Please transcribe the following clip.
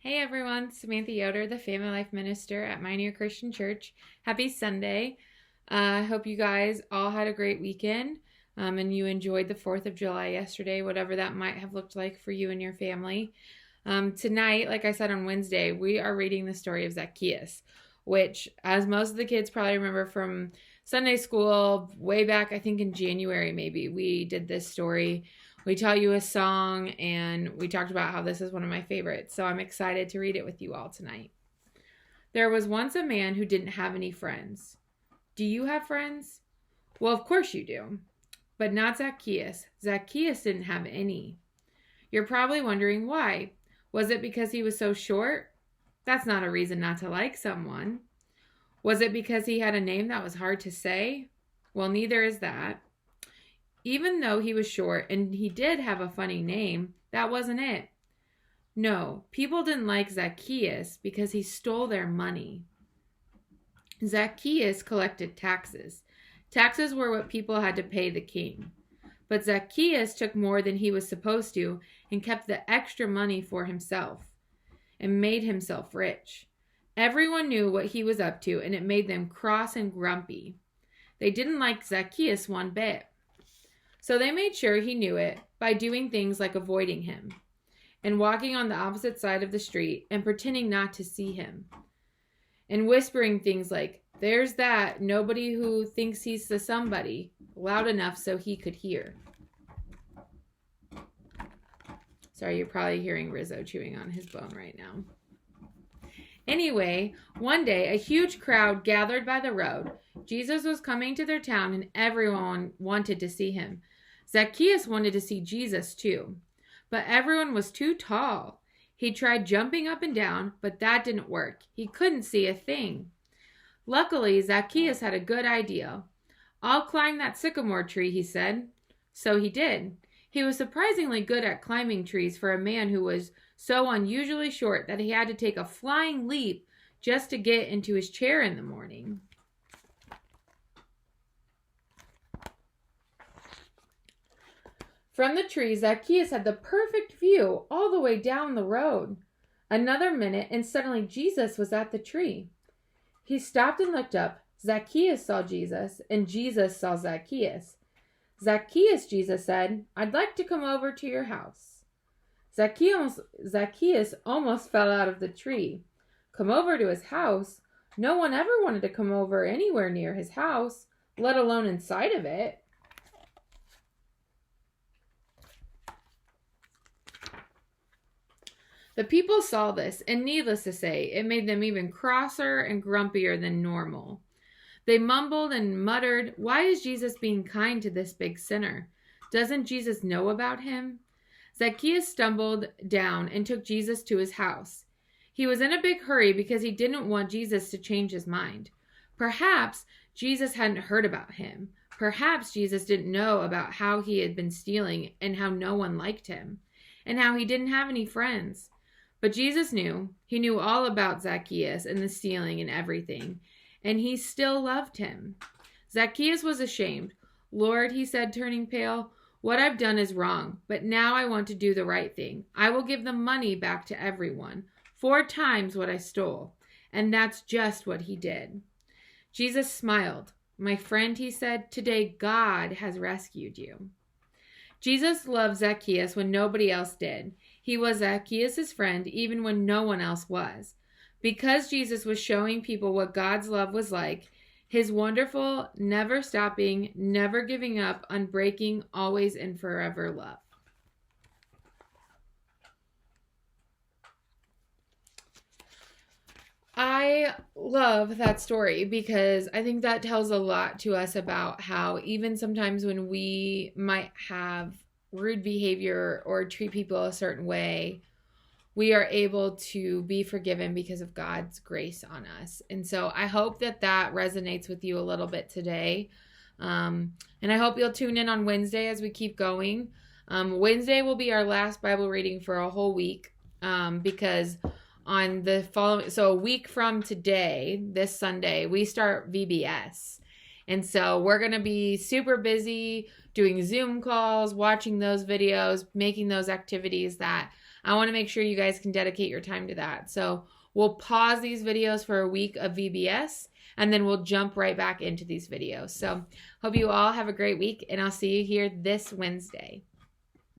Hey everyone, Samantha Yoder, the Family Life Minister at Pioneer Christian Church. Happy Sunday. I hope you guys all had a great weekend and you enjoyed the 4th of July yesterday, whatever that might have looked like for you and your family. Tonight, like I said on Wednesday, we are reading the story of Zacchaeus, which, as most of the kids probably remember from Sunday school, way back, I think in January maybe, we did this story. We tell you a song, and we talked about how this is one of my favorites, so I'm excited to read it with you all tonight. There was once a man who didn't have any friends. Do you have friends? Well, of course you do. But not Zacchaeus. Zacchaeus didn't have any. You're probably wondering why. Was it because he was so short? That's not a reason not to like someone. Was it because he had a name that was hard to say? Well, neither is that. Even though he was short and he did have a funny name, that wasn't it. No, people didn't like Zacchaeus because he stole their money. Zacchaeus collected taxes. Taxes were what people had to pay the king. But Zacchaeus took more than he was supposed to and kept the extra money for himself and made himself rich. Everyone knew what he was up to, and it made them cross and grumpy. They didn't like Zacchaeus one bit. So they made sure he knew it by doing things like avoiding him and walking on the opposite side of the street and pretending not to see him and whispering things like, "There's that nobody who thinks he's the somebody," loud enough so he could hear. Sorry, you're probably hearing Rizzo chewing on his bone right now. Anyway, one day, a huge crowd gathered by the road. Jesus was coming to their town, and everyone wanted to see him. Zacchaeus wanted to see Jesus too, but everyone was too tall. He tried jumping up and down, but that didn't work. He couldn't see a thing. Luckily, Zacchaeus had a good idea. "I'll climb that sycamore tree," he said. So he did. He was surprisingly good at climbing trees for a man who was so unusually short that he had to take a flying leap just to get into his chair in the morning. From the tree, Zacchaeus had the perfect view all the way down the road. Another minute, and suddenly Jesus was at the tree. He stopped and looked up. Zacchaeus saw Jesus, and Jesus saw Zacchaeus. "Zacchaeus," Jesus said, "I'd like to come over to your house." Zacchaeus almost fell out of the tree. Come over to his house? No one ever wanted to come over anywhere near his house, let alone inside of it. The people saw this, and needless to say, it made them even crosser and grumpier than normal. They mumbled and muttered, "Why is Jesus being kind to this big sinner? Doesn't Jesus know about him?" Zacchaeus stumbled down and took Jesus to his house. He was in a big hurry because he didn't want Jesus to change his mind. Perhaps Jesus hadn't heard about him. Perhaps Jesus didn't know about how he had been stealing and how no one liked him and how he didn't have any friends. But Jesus knew. He knew all about Zacchaeus and the stealing and everything, and he still loved him. Zacchaeus was ashamed. "Lord," he said, turning pale, "what I've done is wrong, but now I want to do the right thing. I will give the money back to everyone, 4 times what I stole." And that's just what he did. Jesus smiled. "My friend," he said, "today God has rescued you." Jesus loved Zacchaeus when nobody else did. He was Zacchaeus' friend even when no one else was. Because Jesus was showing people what God's love was like, his wonderful, never stopping, never giving up, unbreaking, always and forever love. I love that story because I think that tells a lot to us about how even sometimes when we might have rude behavior or treat people a certain way, we are able to be forgiven because of God's grace on us. And so I hope that that resonates with you a little bit today. And I hope you'll tune in on Wednesday as we keep going. Wednesday will be our last Bible reading for a whole week because on the following, so a week from today, this Sunday, we start VBS. And so we're going to be super busy doing Zoom calls, watching those videos, making those activities that I want to make sure you guys can dedicate your time to that. So we'll pause these videos for a week of VBS, and then we'll jump right back into these videos. So hope you all have a great week, and I'll see you here this Wednesday.